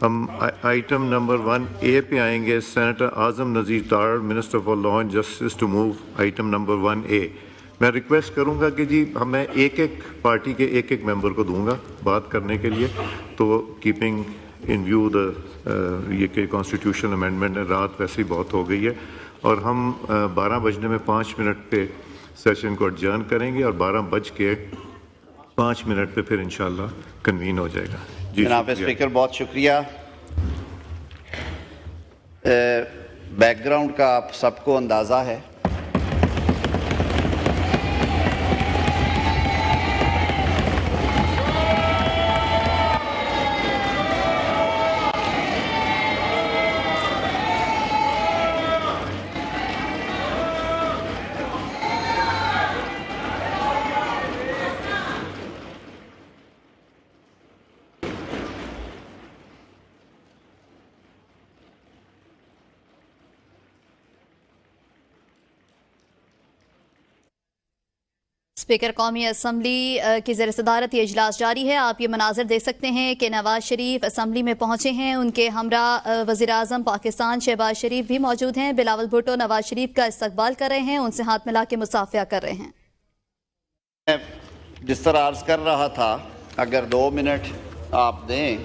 ہم item number 1A پہ آئیں گے. Senator Azam Nazir Tarar, minister for law and justice, to move item number 1A. میں ریکویسٹ کروں گا کہ جی میں ایک پارٹی کے ایک ممبر کو دوں گا بات کرنے کے لیے, تو کیپنگ ان ویو یہ کہ کانسٹیٹیوشن امینڈمنٹ ہے, رات ویسے ہی بہت ہو گئی ہے, اور ہم 12 بجنے میں 5 منٹ پہ سیشن کو ایڈجرن کریں گے, اور 12:05 پہ پھر انشاءاللہ کنوین ہو جائے گا. جی جناب اسپیکر, بہت شکریہ. بیک گراؤنڈ کا آپ سب کو اندازہ ہے. اسپیکر, قومی اسمبلی کی زیر صدارت یہ اجلاس جاری ہے. آپ یہ مناظر دیکھ سکتے ہیں کہ نواز شریف اسمبلی میں پہنچے ہیں. ان کے ہمراہ وزیر اعظم پاکستان شہباز شریف بھی موجود ہیں. بلاول بھٹو نواز شریف کا استقبال کر رہے ہیں, ان سے ہاتھ ملا کے مصافحہ کر رہے ہیں. جس طرح عرض کر رہا تھا, اگر 2 منٹ آپ دیں.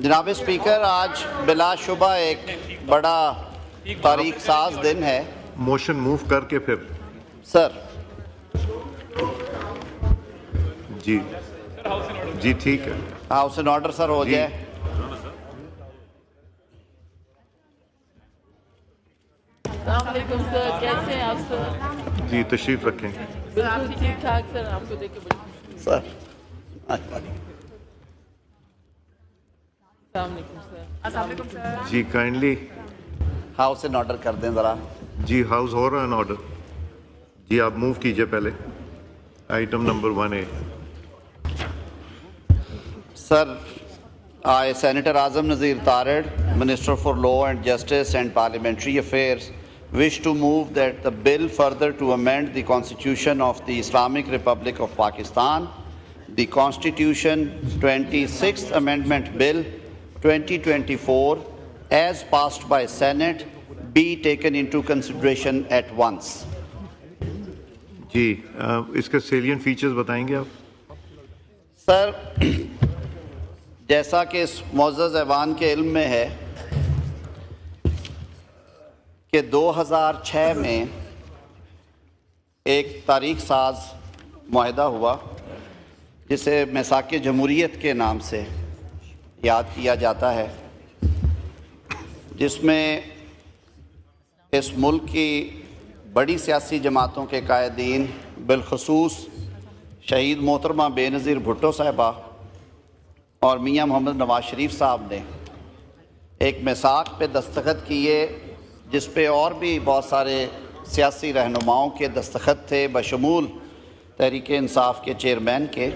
جناب اسپیکر, آج بلا شبہ ایک بڑا تاریخ ساز دن ہے. موشن موو کر کے پھر سر. جی جی ٹھیک ہے. ہاؤس ان آرڈر سر ہو جائے. السلام علیکم سر, کیسے ہیں آپ سر؟ جی تشریف رکھیں. بالکل ٹھیک ٹھاک سر, آپ کو دیکھ کے بڑی خوشی ہوئی. سر السلام علیکم سر. جی کائنڈلی ہاؤس ان آرڈر کر دیں ذرا. جی ہاؤس ہو رہا ہے آرڈر. جی آپ موو کیجئے پہلے item number 1A. Sir, I, Senator Azam Nazir Tarad, Minister for Law and Justice and Parliamentary Affairs, wish to move that the bill further to amend the Constitution of the Islamic Republic of Pakistan, the Constitution 26th Amendment Bill 2024, as passed by Senate, be taken into consideration at once. جی اس کے saline features بتائیں گے آپ؟ سر, جیسا کہ اس معزز ایوان کے علم میں ہے کہ 2006 میں ایک تاریخ ساز معاہدہ ہوا جسے میثاق جمہوریت کے نام سے یاد کیا جاتا ہے, جس میں اس ملک کی بڑی سیاسی جماعتوں کے قائدین, بالخصوص شہید محترمہ بے نظیر بھٹو صاحبہ اور میاں محمد نواز شریف صاحب نے ایک میثاق پہ دستخط کیے, جس پہ اور بھی بہت سارے سیاسی رہنماؤں کے دستخط تھے, بشمول تحریک انصاف کے چیئرمین کے.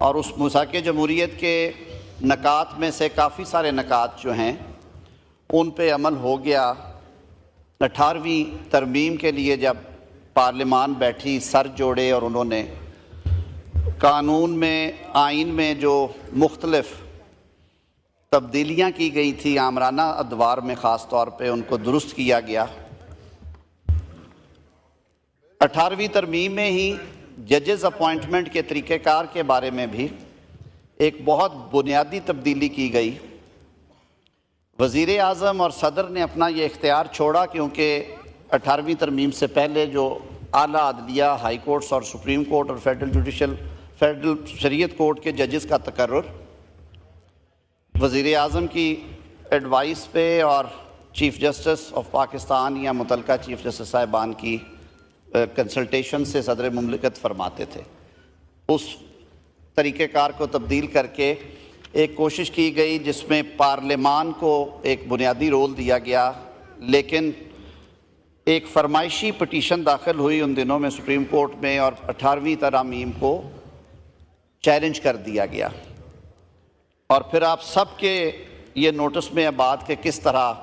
اور اس میثاق جمہوریت کے نکات میں سے کافی سارے نکات جو ہیں ان پہ عمل ہو گیا. 18ویں ترمیم کے لیے جب پارلیمان بیٹھی, سر جوڑے, اور انہوں نے قانون میں, آئین میں جو مختلف تبدیلیاں کی گئی تھی آمرانہ ادوار میں خاص طور پہ, ان کو درست کیا گیا. 18ویں ترمیم میں ہی ججز اپوائنٹمنٹ کے طریقہ کار کے بارے میں بھی ایک بہت بنیادی تبدیلی کی گئی. وزیر اعظم اور صدر نے اپنا یہ اختیار چھوڑا, کیونکہ 18ویں ترمیم سے پہلے جو اعلیٰ عدلیہ, ہائی کورٹس اور سپریم کورٹ اور فیڈرل شریعت کورٹ کے ججز کا تقرر وزیر اعظم کی ایڈوائس پہ اور چیف جسٹس آف پاکستان یا متعلقہ چیف جسٹس صاحبان کی کنسلٹیشن سے صدر مملکت فرماتے تھے. اس طریقہ کار کو تبدیل کر کے ایک کوشش کی گئی جس میں پارلیمان کو ایک بنیادی رول دیا گیا, لیکن ایک فرمائشی پٹیشن داخل ہوئی ان دنوں میں سپریم کورٹ میں, اور 18ویں ترامیم کو چیلنج کر دیا گیا. اور پھر آپ سب کے یہ نوٹس میں ہے بات کہ کس طرح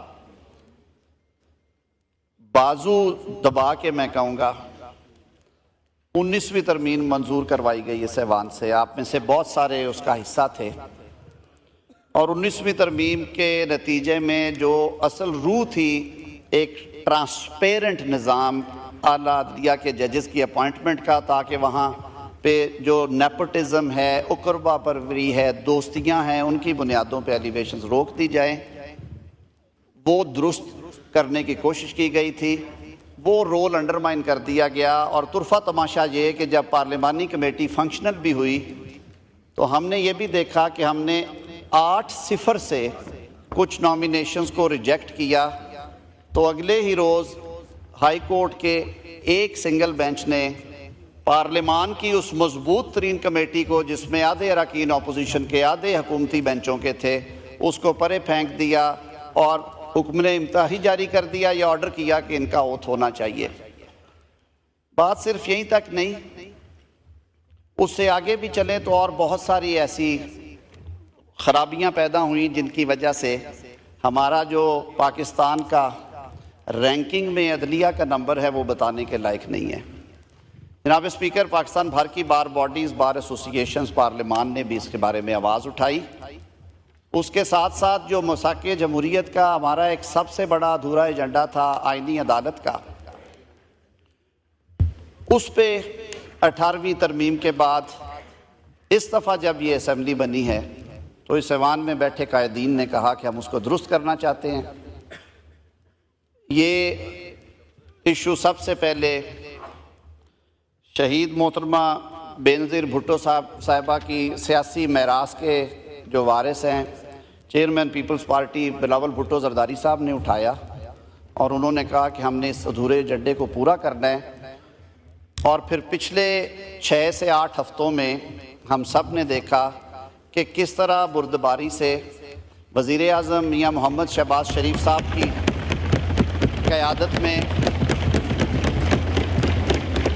بازو دبا کے میں کہوں گا 19ویں ترمیم منظور کروائی گئی اس ایوان سے. آپ میں سے بہت سارے اس کا حصہ تھے. اور 19ویں ترمیم کے نتیجے میں جو اصل روح تھی ایک ٹرانسپیرنٹ نظام اعلیٰ عدلیہ کے ججز کی اپوائنٹمنٹ کا، تاکہ وہاں پہ جو نیپوٹزم ہے، اقربا پروری ہے، دوستیاں ہیں، ان کی بنیادوں پہ ایلیویشنز روک دی جائیں، وہ درست کرنے کی کوشش کی گئی تھی۔ وہ رول انڈرمائن کر دیا گیا، اور طرفہ تماشا یہ کہ جب پارلیمانی کمیٹی فنکشنل بھی ہوئی تو ہم نے یہ بھی دیکھا کہ ہم نے 8-0 سے کچھ نامینیشنز کو ریجیکٹ کیا، تو اگلے ہی روز ہائی کورٹ کے ایک سنگل بینچ نے پارلیمان کی اس مضبوط ترین کمیٹی کو، جس میں آدھے اراکین اپوزیشن کے، آدھے حکومتی بینچوں کے تھے، اس کو پرے پھینک دیا اور حکم امتناعی جاری کر دیا یا آرڈر کیا کہ ان کا اوتھ ہونا چاہیے۔ بات صرف یہیں تک نہیں، اس سے آگے بھی چلیں تو اور بہت ساری ایسی خرابیاں پیدا ہوئیں جن کی وجہ سے ہمارا جو پاکستان کا رینکنگ میں عدلیہ کا نمبر ہے وہ بتانے کے لائق نہیں ہے۔ جناب اسپیکر، پاکستان بھر کی بار باڈیز، بار ایسوسییشنز، پارلیمان نے بھی اس کے بارے میں آواز اٹھائی۔ اس کے ساتھ ساتھ جو مساق جمہوریت کا ہمارا ایک سب سے بڑا ادھورا ایجنڈا تھا آئینی عدالت کا، اس پہ 18ویں ترمیم کے بعد اس دفعہ جب یہ اسمبلی بنی ہے تو اس ایوان میں بیٹھے قائدین نے کہا کہ ہم اس کو درست کرنا چاہتے ہیں۔ یہ ایشو سب سے پہلے شہید محترمہ بینظیر بھٹو صاحبہ کی سیاسی میراث کے جو وارث ہیں، چیئرمین پیپلز پارٹی بلاول بھٹو زرداری صاحب نے اٹھایا، اور انہوں نے کہا کہ ہم نے اس ادھورے ایجنڈے کو پورا کرنا ہے۔ اور پھر پچھلے 6 سے 8 ہفتوں میں ہم سب نے دیکھا کہ کس طرح بردباری سے وزیر اعظم میاں محمد شہباز شریف صاحب کی قیادت میں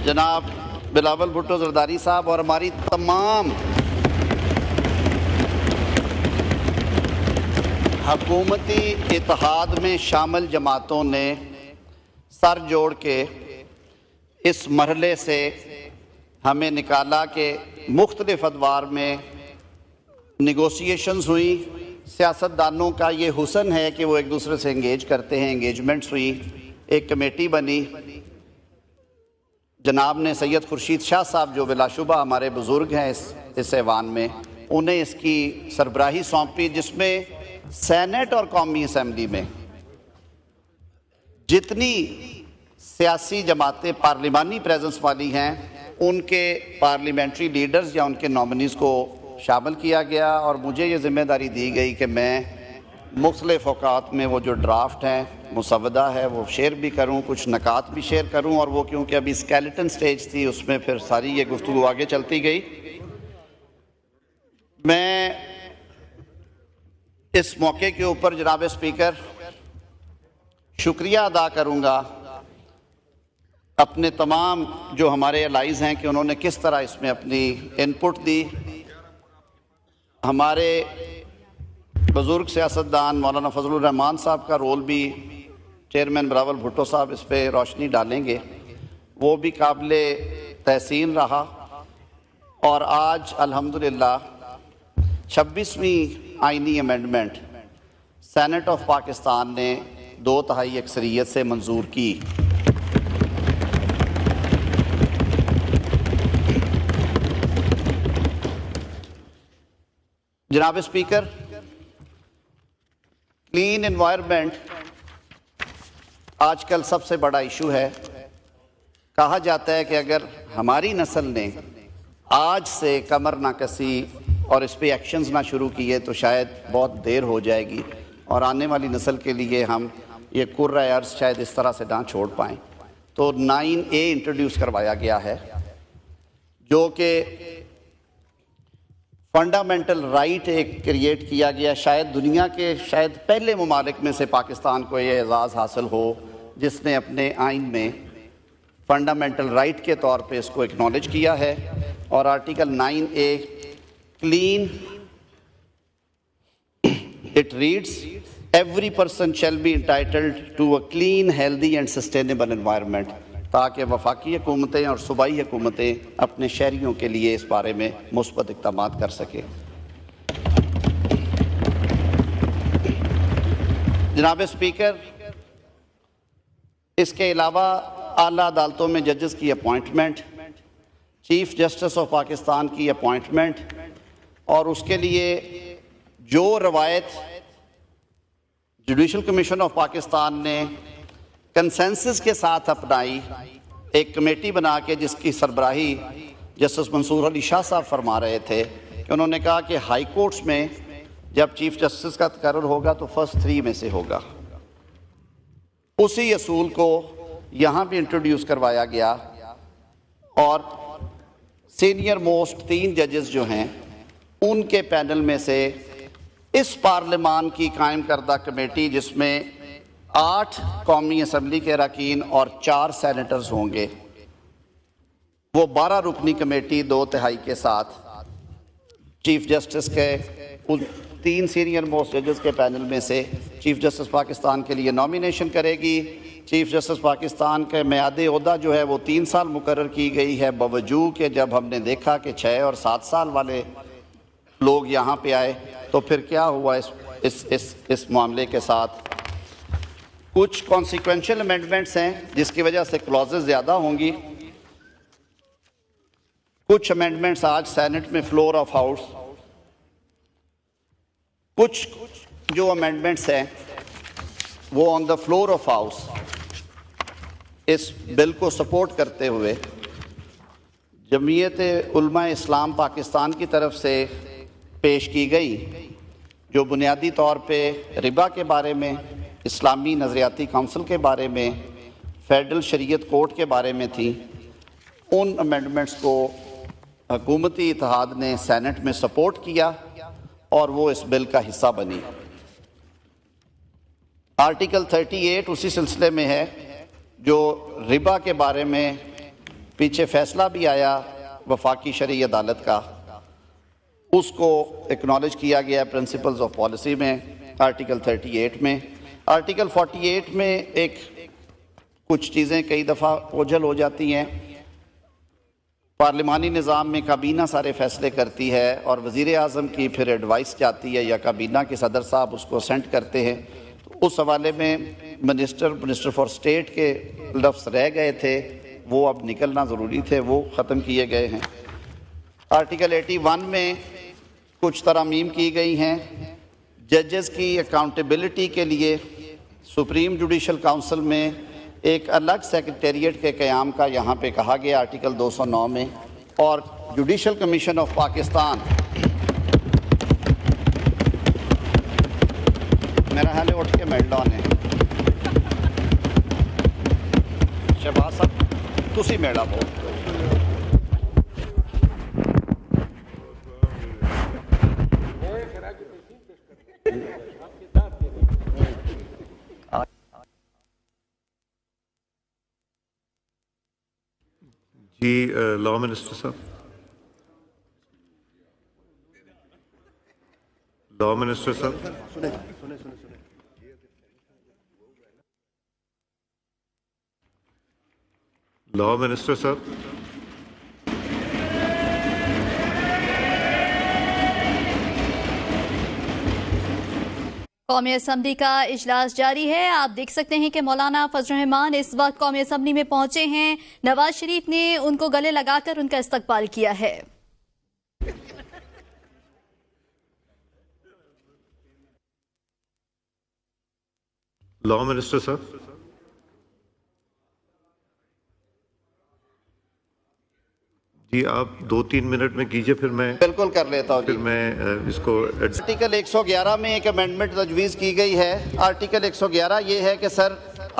جناب بلاول بھٹو زرداری صاحب اور ہماری تمام حکومتی اتحاد میں شامل جماعتوں نے سر جوڑ کے اس مرحلے سے ہمیں نکالا کہ مختلف ادوار میں نیگوسیشنز ہوئی۔ سیاستدانوں کا یہ حسن ہے کہ وہ ایک دوسرے سے انگیج کرتے ہیں، انگیجمنٹس ہوئی، ایک کمیٹی بنی۔ جناب نے سید خورشید شاہ صاحب جو بلا شبہ ہمارے بزرگ ہیں اس ایوان میں، انہیں اس کی سربراہی سونپی، جس میں سینٹ اور قومی اسمبلی میں جتنی سیاسی جماعتیں پارلیمانی پریزنس والی ہیں ان کے پارلیمنٹری لیڈرز یا ان کے نامنیز کو شامل کیا گیا، اور مجھے یہ ذمہ داری دی گئی کہ میں مختلف اوقات میں وہ جو ڈرافٹ ہیں، مسودہ ہے، وہ شیئر بھی کروں، کچھ نکات بھی شیئر کروں، اور وہ کیونکہ ابھی اسکیلیٹن سٹیج تھی اس میں پھر ساری یہ گفتگو آگے چلتی گئی۔ میں اس موقع کے اوپر جناب اسپیکر شکریہ ادا کروں گا اپنے تمام جو ہمارے الائز ہیں کہ انہوں نے کس طرح اس میں اپنی انپٹ دی۔ ہمارے بزرگ سیاستدان مولانا فضل الرحمان صاحب کا رول بھی چیئرمین بلاول بھٹو صاحب اس پہ روشنی ڈالیں گے، وہ بھی قابل تحسین رہا، اور آج الحمدللہ 26ویں آئینی امینڈمنٹ سینٹ آف پاکستان نے 2/3 اکثریت سے منظور کی۔ جناب اسپیکر، کلین انوائرمنٹ آج کل سب سے بڑا ایشو ہے۔ کہا جاتا ہے کہ اگر ہماری نسل نے آج سے کمر نہ کسی اور اس پہ ایکشنز نہ شروع کیے تو شاید بہت دیر ہو جائے گی، اور آنے والی نسل کے لیے ہم یہ کرۂ ارض شاید اس طرح سے نہ چھوڑ پائیں۔ تو 9A انٹروڈیوس کروایا گیا ہے، جو کہ فنڈامنٹل رائٹ ایک کریٹ کیا گیا، شاید دنیا کے پہلے ممالک میں سے پاکستان کو یہ اعزاز حاصل ہو جس نے اپنے آئین میں فنڈامنٹل رائٹ کے طور پہ اس کو اکنالج کیا ہے۔ اور article 9A clean, it reads, every person shall be entitled to a clean, healthy and sustainable environment، تاکہ وفاقی حکومتیں اور صوبائی حکومتیں اپنے شہریوں کے لیے اس بارے میں مثبت اقدامات کر سکیں۔ جناب اسپیکر، اس کے علاوہ اعلیٰ عدالتوں میں ججز کی appointment, chief justice of Pakistan کی اپوائنٹمنٹ، اور اس کے لیے جو روایت جوڈیشل کمیشن آف پاکستان نے کنسنسس کے ساتھ اپنائی، ایک کمیٹی بنا کے جس کی سربراہی جسٹس منصور علی شاہ صاحب فرما رہے تھے کہ انہوں نے کہا کہ ہائی کورٹس میں جب چیف جسٹس کا تقرر ہوگا تو فرسٹ 3 میں سے ہوگا، اسی اصول کو یہاں بھی انٹروڈیوس کروایا گیا، اور سینئر موسٹ 3 ججز جو ہیں ان کے پینل میں سے اس پارلیمان کی قائم کردہ کمیٹی، جس میں 8 قومی اسمبلی کے اراکین اور 4 سینیٹرز ہوں گے، وہ 12 رکنی کمیٹی 2/3 کے ساتھ چیف جسٹس کے ان 3 سینئر موسٹ ججز کے پینل میں سے چیف جسٹس پاکستان کے لیے نامینیشن کرے گی۔ چیف جسٹس پاکستان کے میعاد عہدہ جو ہے وہ 3 سال مقرر کی گئی ہے، باوجود کہ جب ہم نے دیکھا کہ 6 اور 7 سال والے لوگ یہاں پہ آئے تو پھر کیا ہوا اس معاملے کے ساتھ۔ کچھ کانسیکوینشل امینڈمنٹس ہیں جس کی وجہ سے کلازز زیادہ ہوں گی۔ کچھ امینڈمنٹس آج سینٹ میں فلور آف ہاؤس، کچھ جو امینڈمنٹس ہیں وہ آن دا فلور آف ہاؤس اس بل کو سپورٹ کرتے ہوئے جمعیت علماء اسلام پاکستان کی طرف سے پیش کی گئی، جو بنیادی طور پہ ربا کے بارے میں، اسلامی نظریاتی کونسل کے بارے میں، فیڈرل شریعت کورٹ کے بارے میں تھی۔ ان امینڈمنٹس کو حکومتی اتحاد نے سینٹ میں سپورٹ کیا اور وہ اس بل کا حصہ بنی۔ آرٹیکل 38 اسی سلسلے میں ہے، جو ربا کے بارے میں پیچھے فیصلہ بھی آیا وفاقی شرعی عدالت کا، اس کو اکنالج کیا گیا ہے پرنسپلز آف پالیسی میں، آرٹیکل 38 میں۔ آرٹیکل 48 میں کچھ چیزیں کئی دفعہ اوجھل ہو جاتی ہیں۔ پارلیمانی نظام میں کابینہ سارے فیصلے کرتی ہے اور وزیر اعظم کی پھر ایڈوائس جاتی ہے یا کابینہ کے صدر صاحب اس کو سینڈ کرتے ہیں۔ تو اس حوالے میں منسٹر فار اسٹیٹ کے لفظ رہ گئے تھے، وہ اب نکلنا ضروری تھے، وہ ختم کیے گئے ہیں۔ آرٹیکل 81 میں کچھ ترامیم کی گئی ہیں۔ ججز کی اکاؤنٹیبلٹی کے لیے سپریم جوڈیشل کونسل میں ایک الگ سیکریٹریٹ کے قیام کا یہاں پہ کہا گیا آرٹیکل 209 میں، اور جوڈیشل کمیشن آف پاکستان، میرا حال ہے اٹھ کے میل ڈاؤن ہے شہباز صاحب، تسی میڑا ہو۔ جی لا منسٹر صاحب، لا منسٹر صاحب، لا منسٹر صاحب، قومی اسمبلی کا اجلاس جاری ہے۔ آپ دیکھ سکتے ہیں کہ مولانا فضل الرحمان اس وقت قومی اسمبلی میں پہنچے ہیں۔ نواز شریف نے ان کو گلے لگا کر ان کا استقبال کیا ہے۔ لا منسٹر صاحب، جی آپ 2-3 منٹ میں کیجئے، پھر میں بالکل کر لیتا ہوں پھر جی۔ میں اس کو آرٹیکل 111 میں ایک امینڈمنٹ تجویز کی گئی ہے۔ آرٹیکل 111 یہ ہے کہ سر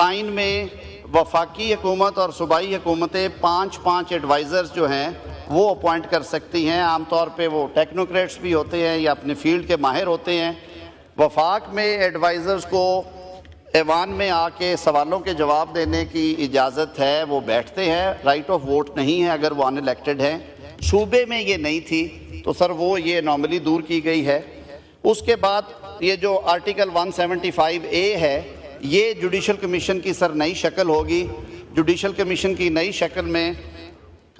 آئین میں وفاقی حکومت اور صوبائی حکومتیں 5 ایڈوائزرز جو ہیں وہ اپوائنٹ کر سکتی ہیں۔ عام طور پہ وہ ٹیکنوکریٹس بھی ہوتے ہیں یا اپنے فیلڈ کے ماہر ہوتے ہیں۔ وفاق میں ایڈوائزرز کو ایوان میں آ کے سوالوں کے جواب دینے کی اجازت ہے، وہ بیٹھتے ہیں، رائٹ آف ووٹ نہیں ہے اگر وہ ان الیکٹڈ ہیں۔ صوبے میں یہ نہیں تھی تو سر وہ یہ نارملی دور کی گئی ہے۔ اس کے بعد یہ جو آرٹیکل 175A ہے، یہ جوڈیشل کمیشن کی سر نئی شکل ہوگی۔ جوڈیشل کمیشن کی نئی شکل میں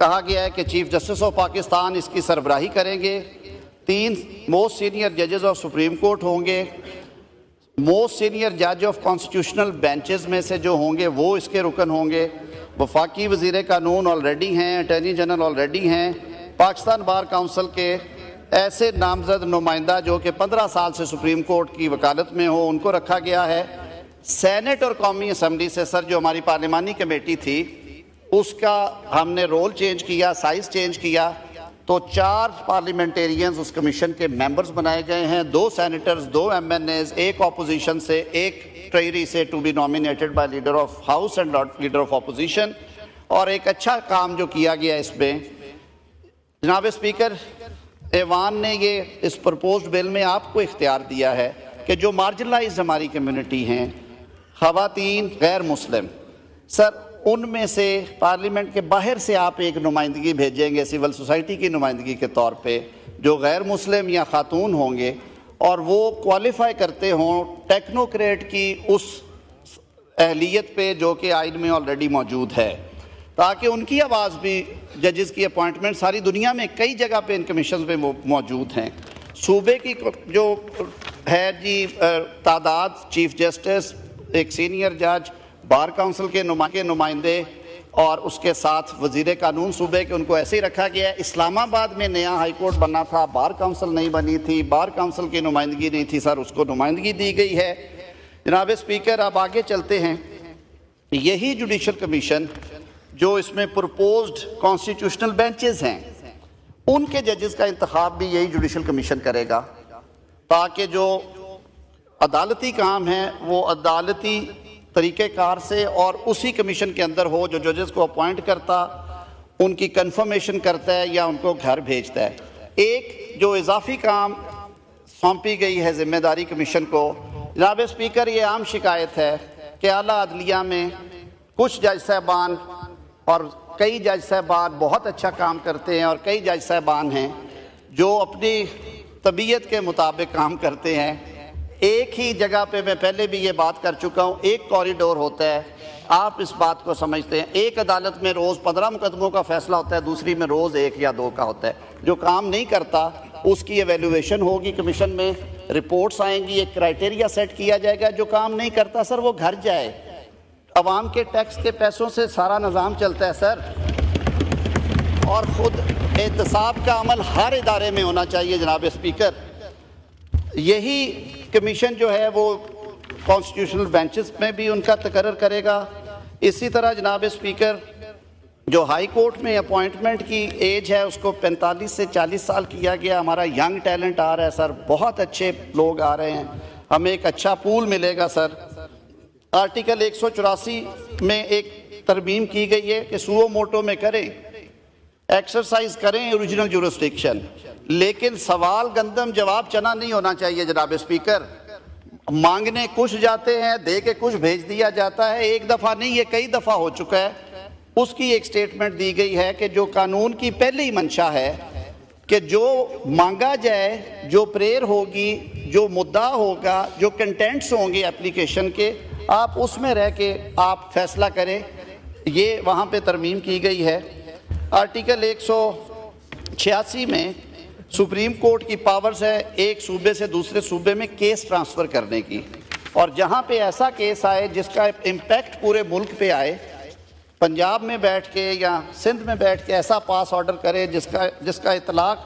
کہا گیا ہے کہ چیف جسٹس آف پاکستان اس کی سربراہی کریں گے، 3 موسٹ سینئر ججز آف سپریم کورٹ ہوں گے، موسٹ سینئر جج آف کانسٹیٹیوشنل بینچز میں سے جو ہوں گے وہ اس کے رکن ہوں گے. وفاقی وزیر قانون آلریڈی ہیں, اٹارنی جنرل آلریڈی ہیں. پاکستان بار کونسل کے ایسے نامزد نمائندہ جو کہ 15 سال سے سپریم کورٹ کی وکالت میں ہو, ان کو رکھا گیا ہے. سینٹ اور قومی اسمبلی سے سر جو ہماری پارلیمانی کمیٹی تھی اس کا ہم نے رول چینج کیا, سائز چینج کیا, تو 4 پارلیمنٹیرینز اس کمیشن کے ممبرز بنائے گئے ہیں, 2 سینیٹرز, 2 MNAs, 1 اپوزیشن سے, 1 ٹریری سے to be nominated by leader of house and leader of opposition. اور ایک اچھا کام جو کیا گیا اس میں, جناب اسپیکر, ایوان نے یہ اس پرپوزڈ بل میں آپ کو اختیار دیا ہے کہ جو مارجنلائز ہماری کمیونٹی ہیں, خواتین, غیر مسلم, سر ان میں سے پارلیمنٹ کے باہر سے آپ ایک نمائندگی بھیجیں گے سول سوسائٹی کی نمائندگی کے طور پہ, جو غیر مسلم یا خاتون ہوں گے اور وہ کوالیفائی کرتے ہوں ٹیکنوکریٹ کی اس اہلیت پہ جو کہ آئین میں آلریڈی موجود ہے, تاکہ ان کی آواز بھی, ججز کی اپوائنٹمنٹ ساری دنیا میں کئی جگہ پہ ان کمیشنز میں موجود ہیں. صوبے کی جو ہے جی تعداد, چیف جسٹس, ایک سینئر جج, بار کونسل کے نمائندے اور اس کے ساتھ وزیر قانون صوبے کے, ان کو ایسے ہی رکھا گیا ہے. اسلام آباد میں نیا ہائی کورٹ بننا تھا, بار کونسل نہیں بنی تھی, بار کونسل کی نمائندگی نہیں تھی, سر اس کو نمائندگی دی گئی ہے. جناب اسپیکر, اب آگے چلتے ہیں. یہی جوڈیشل کمیشن جو اس میں پرپوزڈ کانسٹیٹیوشنل بینچز ہیں ان کے ججز کا انتخاب بھی یہی جوڈیشل کمیشن کرے گا, تاکہ جو عدالتی کام ہے وہ عدالتی طریقہ کار سے اور اسی کمیشن کے اندر ہو, جو ججز کو اپوائنٹ کرتا, ان کی کنفرمیشن کرتا ہے یا ان کو گھر بھیجتا ہے. ایک جو اضافی کام سونپی گئی ہے ذمہ داری کمیشن کو, جناب اسپیکر, یہ عام شکایت ہے کہ اعلیٰ عدلیہ میں کچھ جج صاحبان اور کئی جج صاحبان بہت اچھا کام کرتے ہیں اور کئی جج صاحبان ہیں جو اپنی طبیعت کے مطابق کام کرتے ہیں. ایک ہی جگہ پہ, میں پہلے بھی یہ بات کر چکا ہوں, ایک کوریڈور ہوتا ہے, آپ اس بات کو سمجھتے ہیں. ایک عدالت میں روز 15 مقدموں کا فیصلہ ہوتا ہے, دوسری میں روز 1 یا 2 کا ہوتا ہے. جو کام نہیں کرتا اس کی ایویلویشن ہوگی کمیشن میں, رپورٹس آئیں گی, ایک کرائٹیریا سیٹ کیا جائے گا. جو کام نہیں کرتا سر وہ گھر جائے. عوام کے ٹیکس کے پیسوں سے سارا نظام چلتا ہے سر, اور خود احتساب کا عمل ہر ادارے میں ہونا چاہیے. جناب اسپیکر, یہی کمیشن جو ہے وہ کانسٹیٹیوشنل بینچز میں بھی ان کا تقرر کرے گا. اسی طرح جناب اسپیکر, جو ہائی کورٹ میں اپوائنٹمنٹ کی ایج ہے اس کو 45 سے 40 سال کیا گیا. ہمارا ینگ ٹیلنٹ آ رہا ہے سر, بہت اچھے لوگ آ رہے ہیں, ہمیں ایک اچھا پول ملے گا سر. آرٹیکل 184 میں ایک ترمیم کی گئی ہے کہ سوو موٹو میں کریں, ایکسرسائز کریں اوریجنل جورسڈکشن, لیکن سوال گندم جواب چنا نہیں ہونا چاہیے. جناب اسپیکر, مانگنے کچھ جاتے ہیں, دے کے کچھ بھیج دیا جاتا ہے. ایک دفعہ نہیں, یہ کئی دفعہ ہو چکا ہے. اس کی ایک سٹیٹمنٹ دی گئی ہے کہ جو قانون کی پہلی منشا ہے کہ جو مانگا جائے, جو پریئر ہوگی, جو مدعا ہوگا, جو کنٹینٹس ہوں گے اپلیکیشن کے, آپ اس میں رہ کے آپ فیصلہ کریں. یہ وہاں پہ ترمیم کی گئی ہے. آرٹیکل 186 میں سپریم کورٹ کی پاورز ہے ایک صوبے سے دوسرے صوبے میں کیس ٹرانسفر کرنے کی, اور جہاں پہ ایسا کیس آئے جس کا امپیکٹ پورے ملک پہ آئے, پنجاب میں بیٹھ کے یا سندھ میں بیٹھ کے ایسا پاس آرڈر کرے جس کا اطلاق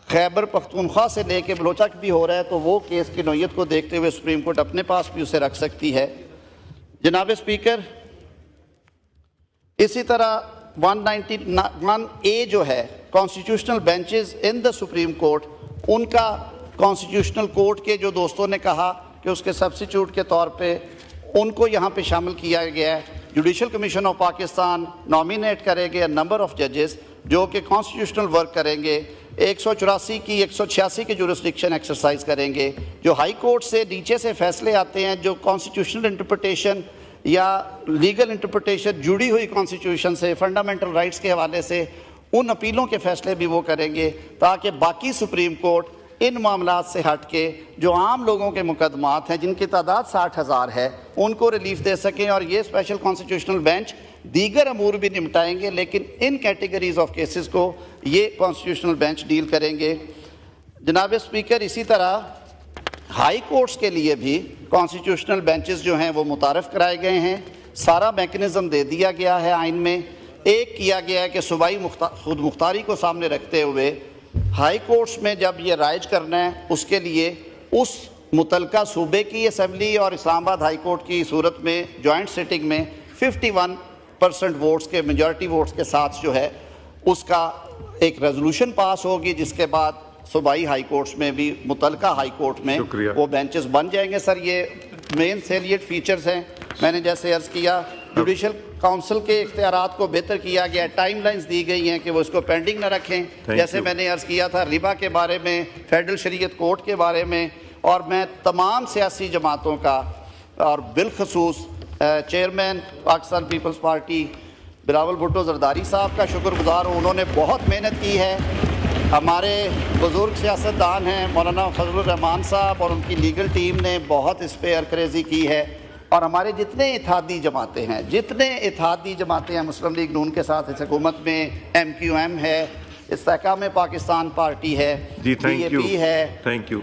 خیبر پختونخوا سے لے کے بلوچ تک بھی ہو رہا ہے, تو وہ کیس کی نوعیت کو دیکھتے ہوئے سپریم کورٹ اپنے پاس بھی اسے رکھ سکتی ہے. جناب اسپیکر, اسی طرح 191A جو ہے کانسٹیٹیوشنل بینچز ان دا سپریم کورٹ, ان کا کانسٹیٹیوشنل کورٹ کے جو دوستوں نے کہا کہ اس کے سبسٹیچیوٹ کے طور پہ ان کو یہاں پہ شامل کیا گیا ہے. Judicial commission of Pakistan nominate کرے گے نمبر آف ججز جو کہ کانسٹیٹیوشنل ورک کریں گے, 184 کی 186 کی جورسڈکشن ایکسرسائز کریں گے. جو ہائی کورٹ سے نیچے سے فیصلے آتے ہیں, جو کانسٹیٹیوشنل انٹرپریٹیشن یا لیگل انٹرپریٹیشن جڑی ہوئی کانسٹیٹیوشن سے, فنڈامنٹل رائٹس کے حوالے سے, ان اپیلوں کے فیصلے بھی وہ کریں گے, تاکہ باقی سپریم کورٹ ان معاملات سے ہٹ کے جو عام لوگوں کے مقدمات ہیں جن کی تعداد 60,000 ہے ان کو ریلیف دے سکیں. اور یہ اسپیشل کانسٹیٹیوشنل بینچ دیگر امور بھی نمٹائیں گے, لیکن ان کیٹیگریز آف کیسز کو یہ کانسٹیٹیوشنل بینچ ڈیل کریں گے. جناب اسپیکر, اسی طرح ہائی کورٹس کے لیے بھی کانسٹیٹیوشنل بینچز جو ہیں وہ متعارف کرائے گئے ہیں، سارا میکنزم دے دیا گیا ہے آئین میں۔ ایک کیا گیا ہے کہ صوبائی خود مختاری کو سامنے رکھتے ہوئے ہائی کورٹس میں جب یہ رائج کرنا ہے، اس کے لیے اس متعلقہ صوبے کی اسمبلی اور اسلام آباد ہائی کورٹ کی صورت میں جوائنٹ سٹنگ میں 51% ووٹس کے میجورٹی ووٹس کے ساتھ جو ہے اس کا ایک ریزولوشن پاس ہوگی، جس کے بعد صوبائی ہائی کورٹس میں بھی متعلقہ ہائی کورٹ میں شکریہ۔ وہ بینچز بن جائیں گے۔ سر یہ مین سیلیٹ فیچرز ہیں۔ میں نے جیسے عرض کیا جوڈیشل کونسل کے اختیارات کو بہتر کیا گیا، ٹائم لائنز دی گئی ہیں کہ وہ اس کو پینڈنگ نہ رکھیں، جیسے میں نے عرض کیا تھا ربا کے بارے میں، فیڈرل شریعت کورٹ کے بارے میں، اور میں تمام سیاسی جماعتوں کا اور بالخصوص چیئرمین پاکستان پیپلز پارٹی بلاول بھٹو زرداری صاحب کا شکر گزار ہوں۔ انہوں نے بہت محنت کی ہے۔ ہمارے بزرگ سیاستدان ہیں مولانا فضل الرحمان صاحب اور ان کی لیگل ٹیم نے بہت اس پہ ارکریزی کی ہے، اور ہمارے جتنے اتحادی جماعتیں ہیں مسلم لیگ نون کے ساتھ اس حکومت میں، MQM ہے، استحکام پاکستان پارٹی ہے، جی تھینک یو، DAP ہے، تھینک یو۔